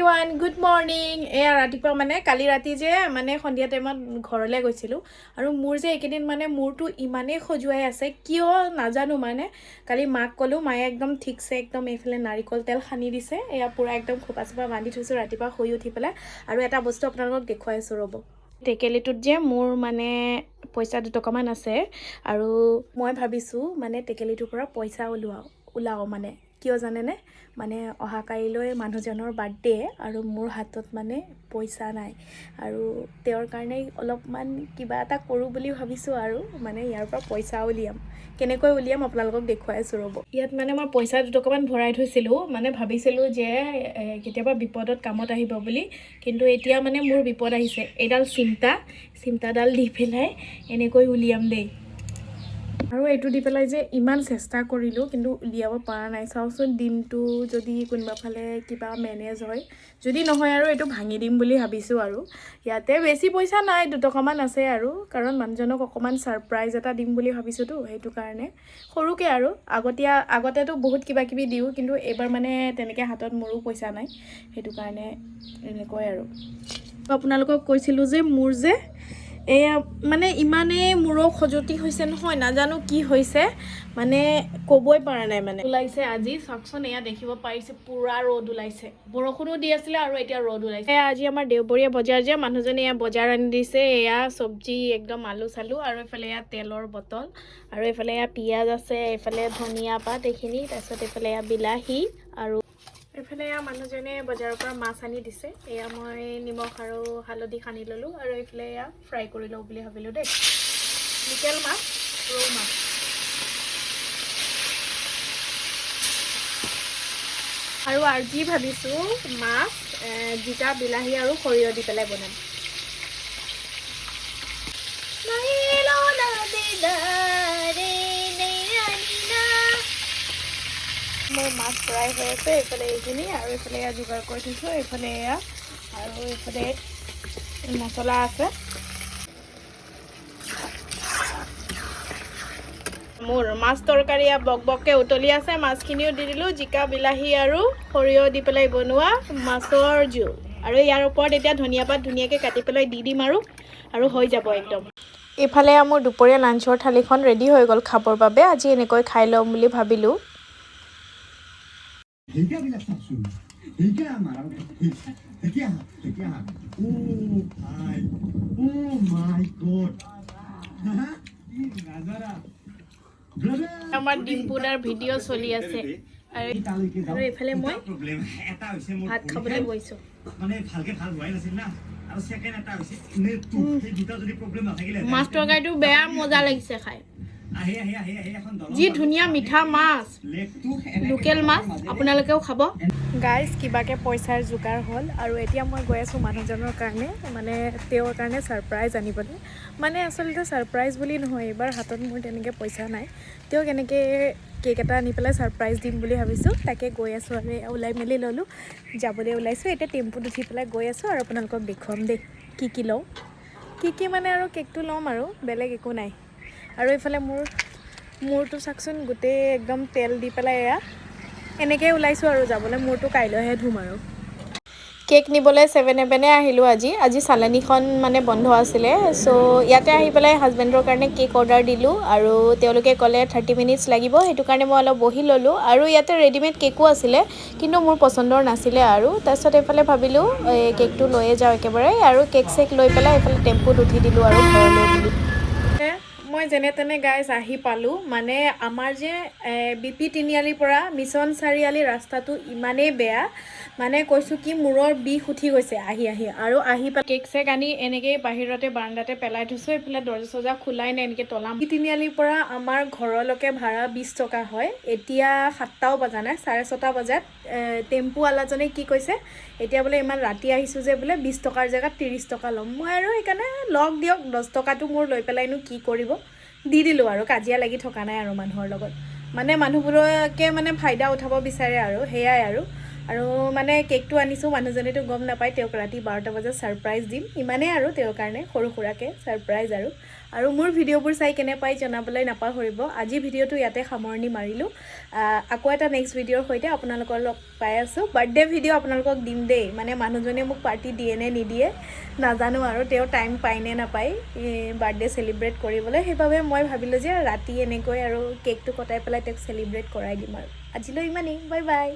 everyone good morning এয়া ৰাতিপুৱা মানে কালি ৰাতি যে মানে সন্ধিয়া টাইমত ঘৰলৈ গৈছিলোঁ আৰু মোৰ যে এইকেইদিন মানে মূৰটো ইমানেই খজুৱাই আছে কিয় নাজানো মানে কালি মাক ক'লোঁ মায়ে একদম ঠিকছে একদম এইফালে নাৰিকল তেল সানি দিছে এয়া পূৰা একদম খোপা চোপা বান্ধি থৈছোঁ ৰাতিপুৱা শুই উঠি পেলাই আৰু এটা বস্তু আপোনালোকক দেখুৱাই আছোঁ ৰ'ব টেকেলিটোত যে মোৰ মানে পইচা 2 টকামান আছে আৰু মই ভাবিছোঁ মানে টেকেলিটোৰ পৰা পইচা ওলাও মানে কিয় জানেনে মানে অহা কাইলৈ মানুহজনৰ বাৰ্থডে আৰু মোৰ হাতত মানে পইচা নাই আৰু তেওঁৰ কাৰণে অলপমান কিবা এটা কৰোঁ বুলি ভাবিছোঁ আৰু মানে ইয়াৰ পৰা পইচা উলিয়াম কেনেকৈ উলিয়াম আপোনালোকক দেখুৱাই আছোঁ ৰ'ব ইয়াত মানে মই পইচা 2 টকামান ভৰাই থৈছিলোঁ মানে ভাবিছিলোঁ যে কেতিয়াবা বিপদত কামত আহিব বুলি কিন্তু এতিয়া মানে মোৰ বিপদ আহিছে এইডাল চিমটাডাল দি পেলাই এনেকৈ উলিয়াম দেই আৰু এইটো দি পেলাই যে ইমান চেষ্টা কৰিলোঁ কিন্তু উলিয়াব পৰা নাই চাওকচোন দিনটো যদি কোনোবা ফালে কিবা মেনেজ হয় যদি নহয় আৰু এইটো ভাঙি দিম বুলি ভাবিছোঁ আৰু ইয়াতে বেছি পইচা নাই 2 টকামান আছে আৰু কাৰণ মানুহজনক অকণমান ছাৰপ্ৰাইজ এটা দিম বুলি ভাবিছোঁতো সেইটো কাৰণে সৰুকৈ আৰু আগতেতো বহুত কিবা কিবি দিওঁ কিন্তু এইবাৰ মানে তেনেকৈ হাতত মোৰো পইচা নাই সেইটো কাৰণে এনেকৈ আৰু আপোনালোকক কৈছিলোঁ যে মোৰ যে এয়া মানে ইমানেই মূৰৰ খজুতি হৈছে নহয় নাজানো কি হৈছে মানে ক'বই পৰা নাই মানে ওলাইছে আজি চাওকচোন এয়া দেখিব পাৰিছে পুৰা ৰ'দ ওলাইছে বৰষুণো দি আছিলে আৰু এতিয়া ৰ'দ ওলাইছে আজি আমাৰ দেওবৰীয়া বজাৰ যে মানুহজনে এয়া বজাৰ আনি দিছে এয়া চব্জি একদম আলু চালু আৰু এইফালে এয়া তেলৰ বটল আৰু এইফালে এয়া পিঁয়াজ আছে এইফালে ধনিয়া পাত এইখিনি তাৰপিছত এইফালে এয়া বিলাহী আৰু এইফালে এয়া মানুহজনে বজাৰৰ পৰা মাছ আনি দিছে এয়া মই নিমখ আৰু হালধি সানি ল'লোঁ আৰু এইফালে এয়া ফ্ৰাই কৰি লওঁ বুলি ভাবিলোঁ দেই লোকেল মাছ ৰৌ মাছ আৰু আজি ভাবিছোঁ মাছ জিকা বিলাহী আৰু সৰিয়হ দি পেলাই বনাম মোৰ মাছ ফ্ৰাই হৈ আছে এইফালে এইখিনি আৰু এইফালে এয়া যোগাৰ কৰি থৈছোঁ এইফালে এয়া আৰু এইফালে মছলা আছে মোৰ মাছ তৰকাৰী বকবককৈ উতলি আছে মাছখিনিও দি দিলোঁ জিকা বিলাহী আৰু সৰিয়হ দি পেলাই বনোৱা মাছৰ জোল আৰু ইয়াৰ ওপৰত এতিয়া ধনিয়া পাত ধুনীয়াকৈ কাটি পেলাই দি দিম আৰু হৈ যাব একদম এইফালে মোৰ দুপৰীয়া লাঞ্চৰ থালিখন ৰেডি হৈ গ'ল খাবৰ বাবে আজি এনেকৈ খাই ল'ম বুলি ভাবিলোঁ Hingga Samsung, hingga marah, hingga, oh my God, আমাৰ ডিম্পুদাৰ ভিডিঅ' চলি আছে আৰু এইফালে মই ভাত খাবলৈ গৈছোঁ মাছ তৰকাৰীটো বেয়া মজা লাগিছে খাই যি ধুনীয়া মিঠা মাছ লোকেল মাছ আপোনালোকেও খাব গাইজ কিবাকৈ পইচাৰ যোগাৰ হ'ল আৰু এতিয়া মই গৈ আছোঁ মানুহজনৰ কাৰণে মানে তেওঁৰ কাৰণে ছাৰপ্ৰাইজ আনিবলৈ মানে আচলতে ছাৰপ্ৰাইজ বুলি নহয় এইবাৰ হাতত মোৰ তেনেকৈ পইচা নাই তেওঁক এনেকৈ কেক এটা আনি পেলাই ছাৰপ্ৰাইজ দিম বুলি ভাবিছোঁ তাকে গৈ আছোঁ আৰু ওলাই মেলি ল'লোঁ যাবলৈ ওলাইছোঁ এতিয়া টেম্পুত উঠি পেলাই গৈ আছোঁ আৰু আপোনালোকক দেখুৱাম দেই কি লওঁ কি মানে আৰু কেকটো ল'ম আৰু বেলেগ একো নাই আৰু এইফালে মূৰটো চাওকচোন গোটেই একদম তেল দি পেলাই এয়া এনেকৈ ওলাইছোঁ আৰু যাবলৈ মূৰটো কাইলৈহে ধুম আৰু কেক নিবলৈ 7-11 আহিলোঁ আজি চালানীখন মানে বন্ধ আছিলে চ' ইয়াতে আহি পেলাই হাজবেণ্ডৰ কাৰণে কেক অৰ্ডাৰ দিলোঁ আৰু তেওঁলোকে ক'লে 30 মিনিটছ লাগিব সেইটো কাৰণে মই অলপ বহি ল'লোঁ আৰু ইয়াতে ৰেডিমেড কেকো আছিলে কিন্তু মোৰ পচন্দৰ নাছিলে আৰু তাৰপিছত এইফালে ভাবিলোঁ কেকটো লৈয়ে যাওঁ একেবাৰে আৰু কেক চেক লৈ পেলাই এইফালে টেম্পুত উঠি দিলোঁ আৰু ঘৰলৈ বুলি মই যেনে তেনে গাইজ আহি পালোঁ মানে আমাৰ যে BP তিনিআলিৰ পৰা মিছন চাৰিআলি ৰাস্তাটো ইমানেই বেয়া মানে কৈছোঁ কি মূৰৰ বিষ উঠি গৈছে আহি আৰু আহি পেলাই কেক চেক আনি এনেকৈয়ে বাহিৰতে বাৰাণ্ডাতে পেলাই থৈছোঁ এইফালে দৰ্জা চৰ্জা খোলাই নাই এনেকৈ তলাম BP তিনিআলিৰ পৰা আমাৰ ঘৰলৈকে ভাড়া 20 টকা হয় এতিয়া 7টাও বজা নাই 6:30 বজাত টেম্পুৱালাজনে কি কৈছে এতিয়া বোলে ইমান ৰাতি আহিছোঁ যে বোলে 20 টকাৰ জেগাত 30 টকা ল'ম মই আৰু সেইকাৰণে লগ দিয়ক 10 টকাটো মোৰ লৈ পেলাইনো কি কৰিব দি দিলোঁ আৰু কাজিয়া লাগি থকা নাই আৰু মানুহৰ লগত মানে মানুহবোৰকে মানে ফাইদা উঠাব বিচাৰে আৰু সেয়াই আৰু আৰু মানে কেকটো আনিছোঁ মানুহজনেতো গম নাপায় তেওঁক ৰাতি 12টা বজাত ছাৰপ্ৰাইজ দিম ইমানেই আৰু তেওঁৰ কাৰণে সৰু সুৰাকৈ ছাৰপ্ৰাইজ আৰু মোৰ ভিডিঅ'বোৰ চাই কেনে পাই জনাবলৈ নাপাহৰিব আজি ভিডিঅ'টো ইয়াতে সামৰণি মাৰিলোঁ আকৌ এটা নেক্সট ভিডিঅ'ৰ সৈতে আপোনালোকৰ লগ পাই আছোঁ বাৰ্থডে ভিডিঅ' আপোনালোকক দিম দেই মানে মানুহজনে মোক পাৰ্টি দিয়ে নে নিদিয়ে নাজানো আৰু তেওঁ টাইম পায় নে নাপায় বাৰ্থডে চেলিব্ৰেট কৰিবলৈ সেইবাবে মই ভাবিলোঁ যে ৰাতি এনেকৈ আৰু কেকটো কটাই পেলাই তেওঁক চেলিব্ৰেট কৰাই দিম আৰু আজিলৈ ইমানেই বাই বাই